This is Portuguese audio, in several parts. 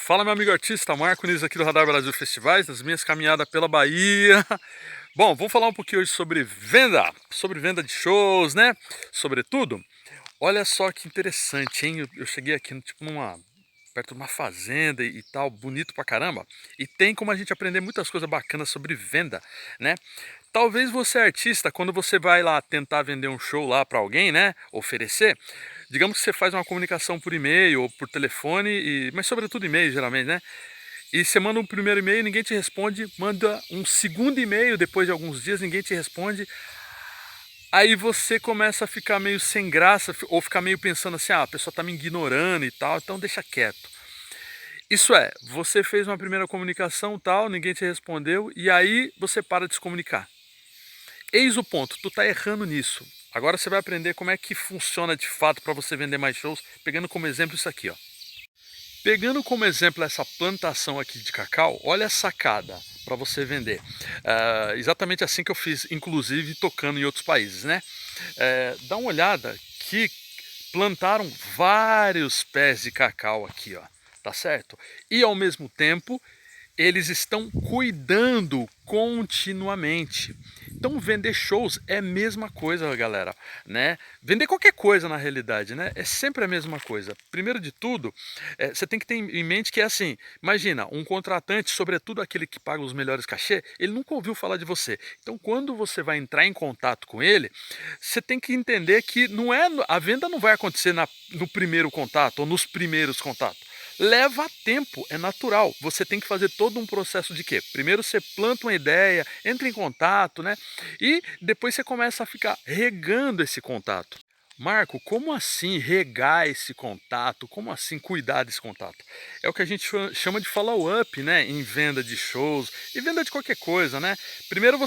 Fala, meu amigo artista, Marco Nis aqui do Radar Brasil Festivais, nas minhas caminhadas pela Bahia. Bom, vamos falar um pouquinho hoje sobre venda de shows, né? Sobretudo, olha só que interessante, hein? Eu cheguei aqui perto de uma fazenda e tal, bonito pra caramba, e tem como a gente aprender muitas coisas bacanas sobre venda, né? Talvez você é artista, quando você vai lá tentar vender um show lá pra alguém, né? Oferecer, digamos que você faz uma comunicação por e-mail ou por telefone, mas sobretudo e-mail geralmente, né? E você manda um primeiro e-mail, ninguém te responde, manda um segundo e-mail depois de alguns dias, ninguém te responde. Aí você começa a ficar meio sem graça, ou ficar meio pensando assim, ah, a pessoa tá me ignorando e tal, então deixa quieto. Isso é, você fez uma primeira comunicação tal, ninguém te respondeu, e aí você para de se comunicar. Eis o ponto, tu tá errando nisso. Agora você vai aprender como é que funciona de fato para você vender mais shows, pegando como exemplo isso aqui, ó. Pegando como exemplo essa plantação aqui de cacau, olha a sacada para você vender. Exatamente assim que eu fiz, inclusive tocando em outros países, né? Dá uma olhada que plantaram vários pés de cacau aqui, ó, tá certo? E ao mesmo tempo eles estão cuidando continuamente. Então vender shows é a mesma coisa, galera, né? Vender qualquer coisa na realidade, né? É sempre a mesma coisa. Primeiro de tudo, você tem que ter em mente que é assim, imagina, um contratante, sobretudo aquele que paga os melhores cachê, ele nunca ouviu falar de você. Então quando você vai entrar em contato com ele, você tem que entender que não é, a venda não vai acontecer no primeiro contato ou nos primeiros contatos. Leva tempo, é natural. Você tem que fazer todo um processo de quê? Primeiro você planta uma ideia, entra em contato, né? E depois você começa a ficar regando esse contato. Marco, como assim regar esse contato? Como assim cuidar desse contato? É o que a gente chama de follow-up, né? Em venda de shows e venda de qualquer coisa, né? Primeiro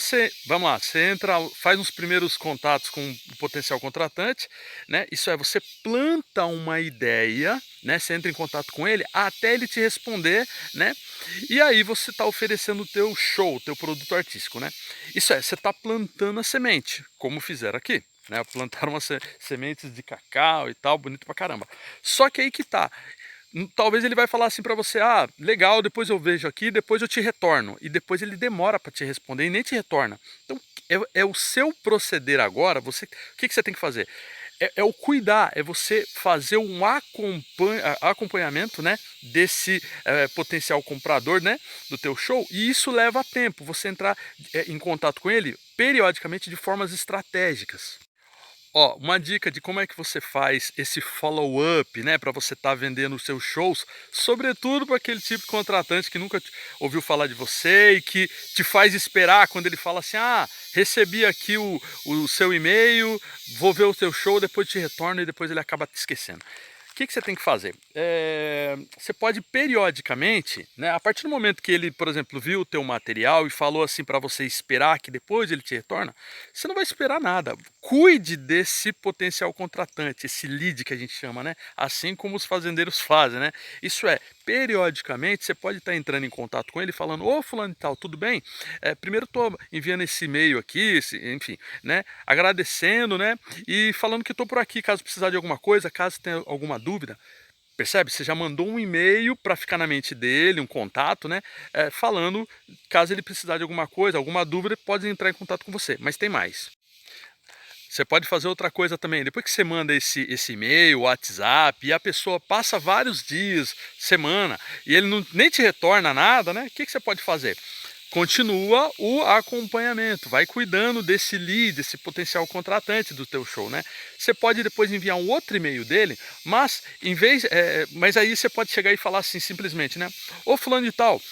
vamos lá, você entra, faz uns primeiros contatos com o potencial contratante, né? Isso é, você planta uma ideia, né? Você entra em contato com ele até ele te responder, né? E aí você está oferecendo o teu show, o teu produto artístico, né? Isso é, você está plantando a semente, como fizeram aqui. Né, plantaram umas sementes de cacau e tal, bonito pra caramba. Só que aí que tá. Talvez ele vai falar assim pra você, ah, legal, depois eu vejo aqui, depois eu te retorno. E depois ele demora pra te responder e nem te retorna. Então é o seu proceder agora, o que você tem que fazer? É o cuidar, é você fazer um acompanhamento, né, desse potencial comprador, né, do teu show, e isso leva tempo, você entrar em contato com ele periodicamente de formas estratégicas. Ó, uma dica de como é que você faz esse follow-up, né, para você estar vendendo os seus shows, sobretudo para aquele tipo de contratante que nunca ouviu falar de você e que te faz esperar quando ele fala assim, ah, recebi aqui o seu e-mail, vou ver o seu show, depois te retorno e depois ele acaba te esquecendo. O que você tem que fazer? Você pode periodicamente, né, a partir do momento que ele, por exemplo, viu o teu material e falou assim para você esperar que depois ele te retorna, você não vai esperar nada. Cuide desse potencial contratante, esse lead que a gente chama, né? Assim como os fazendeiros fazem, né? Isso é, periodicamente você pode estar entrando em contato com ele falando, ô fulano e tal, tudo bem? Primeiro estou enviando esse e-mail aqui, enfim, né? Agradecendo, né? E falando que estou por aqui, caso precisar de alguma coisa, caso tenha alguma dúvida. Percebe? Você já mandou um e-mail para ficar na mente dele, um contato, né? Falando, caso ele precisar de alguma coisa, alguma dúvida, pode entrar em contato com você. Mas tem mais. Você pode fazer outra coisa também. Depois que você manda esse e-mail, WhatsApp, e a pessoa passa vários dias, semana, e ele nem te retorna nada, né? O que você pode fazer? Continua o acompanhamento, vai cuidando desse lead, desse potencial contratante do teu show, né? Você pode depois enviar um outro e-mail dele, mas mas aí você pode chegar e falar assim simplesmente, né? Ô fulano de tal,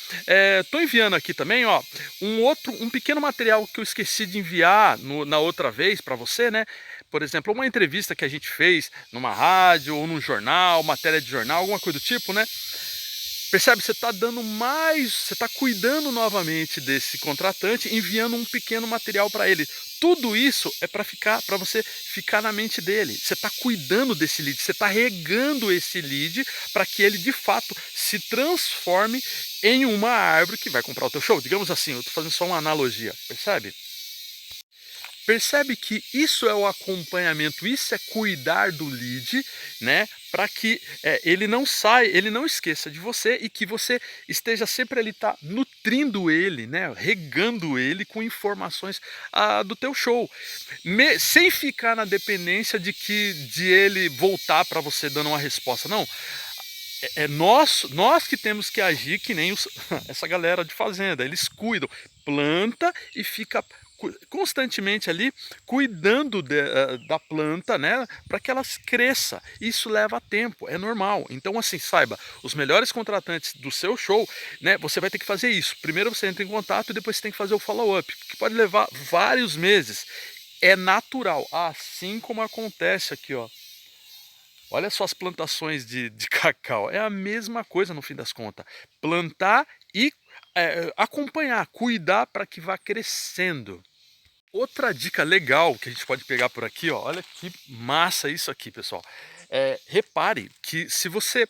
tô enviando aqui também, ó, um pequeno material que eu esqueci de enviar na outra vez para você, né? Por exemplo, uma entrevista que a gente fez numa rádio ou num jornal, matéria de jornal, alguma coisa do tipo, né? Percebe? Você está dando mais, você está cuidando novamente desse contratante, enviando um pequeno material para ele. Tudo isso é para você ficar na mente dele. Você está cuidando desse lead, você está regando esse lead para que ele de fato se transforme em uma árvore que vai comprar o teu show. Digamos assim, eu estou fazendo só uma analogia, percebe? Percebe que isso é o acompanhamento, isso é cuidar do lead, né? para que ele ele não esqueça de você e que você esteja sempre ali, tá, nutrindo ele, né, regando ele com informações do teu show, sem ficar na dependência de ele voltar para você dando uma resposta, não. Nós que temos que agir que nem essa galera de fazenda, eles cuidam, planta e fica constantemente ali cuidando da planta, né, para que ela cresça. Isso leva tempo, é normal. Então, assim, saiba, os melhores contratantes do seu show, né, você vai ter que fazer isso. Primeiro você entra em contato e depois você tem que fazer o follow-up, que pode levar vários meses. É natural, assim como acontece aqui, ó. Olha só as plantações de cacau, é a mesma coisa no fim das contas. Plantar e acompanhar, cuidar para que vá crescendo. Outra dica legal que a gente pode pegar por aqui, ó, olha que massa isso aqui, pessoal. Repare que se você,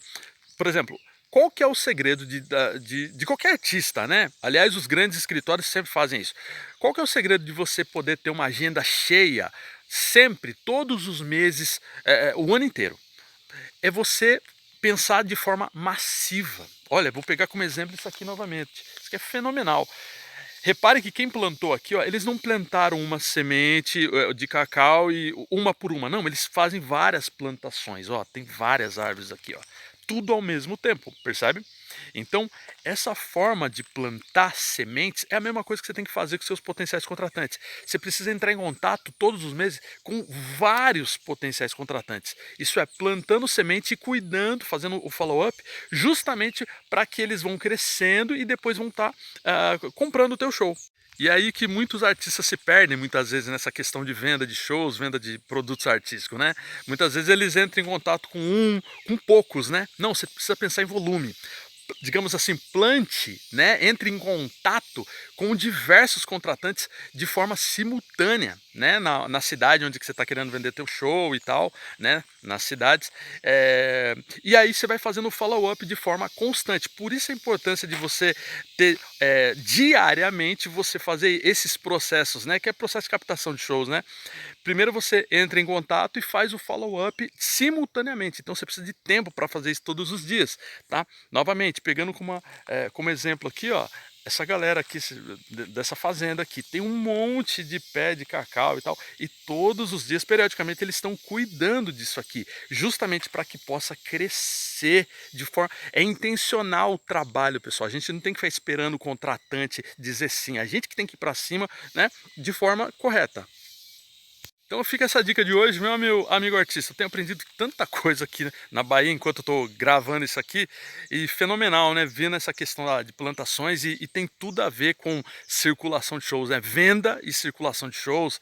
por exemplo, qual que é o segredo de qualquer artista, né? Aliás, os grandes escritórios sempre fazem isso. Qual que é o segredo de você poder ter uma agenda cheia sempre, todos os meses, o ano inteiro? É você pensar de forma massiva. Olha, vou pegar como exemplo isso aqui novamente. Isso aqui é fenomenal. Repare que quem plantou aqui, ó, eles não plantaram uma semente de cacau e uma por uma, não, eles fazem várias plantações, ó, tem várias árvores aqui, ó, tudo ao mesmo tempo, percebe? Então, essa forma de plantar sementes é a mesma coisa que você tem que fazer com seus potenciais contratantes. Você precisa entrar em contato todos os meses com vários potenciais contratantes. Isso é, plantando semente e cuidando, fazendo o follow-up, justamente para que eles vão crescendo e depois vão estar comprando o teu show. E aí que muitos artistas se perdem muitas vezes nessa questão de venda de shows, venda de produtos artísticos, né? Muitas vezes eles entram em contato com poucos, né? Não, você precisa pensar em volume. Digamos assim, plante, né? Entre em contato com diversos contratantes de forma simultânea, né? Na cidade onde que você está querendo vender teu show e tal, né? Nas cidades. E aí você vai fazendo o follow-up de forma constante. Por isso a importância de você ter diariamente você fazer esses processos, né? Que é processo de captação de shows, né? Primeiro você entra em contato e faz o follow-up simultaneamente. Então você precisa de tempo para fazer isso todos os dias, tá? Novamente, pegando como exemplo aqui, ó, essa galera aqui dessa fazenda aqui tem um monte de pé de cacau e tal, e todos os dias, periodicamente, eles estão cuidando disso aqui, justamente para que possa crescer de forma... É intencional o trabalho, pessoal. A gente não tem que ficar esperando o contratante dizer sim. A gente que tem que ir para cima, né, de forma correta. Então fica essa dica de hoje, meu amigo artista. Eu tenho aprendido tanta coisa aqui na Bahia enquanto eu estou gravando isso aqui. E fenomenal, né? Vendo essa questão lá de plantações e tem tudo a ver com circulação de shows, né? Venda e circulação de shows,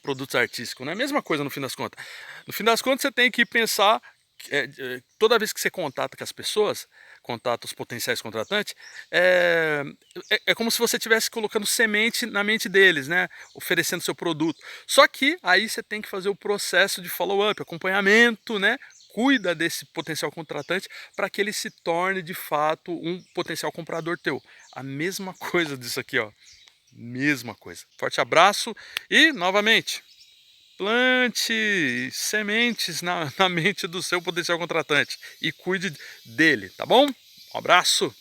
produtos artísticos, né? Mesma coisa no fim das contas. No fim das contas você tem que pensar, toda vez que você contata com as pessoas, contata os potenciais contratantes, é como se você estivesse colocando semente na mente deles, né? Oferecendo seu produto. Só que aí você tem que fazer o processo de follow-up, acompanhamento, né? Cuida desse potencial contratante para que ele se torne de fato um potencial comprador teu. A mesma coisa disso aqui, ó. Mesma coisa. Forte abraço e, novamente, plante sementes na mente do seu potencial contratante e cuide dele, tá bom? Um abraço!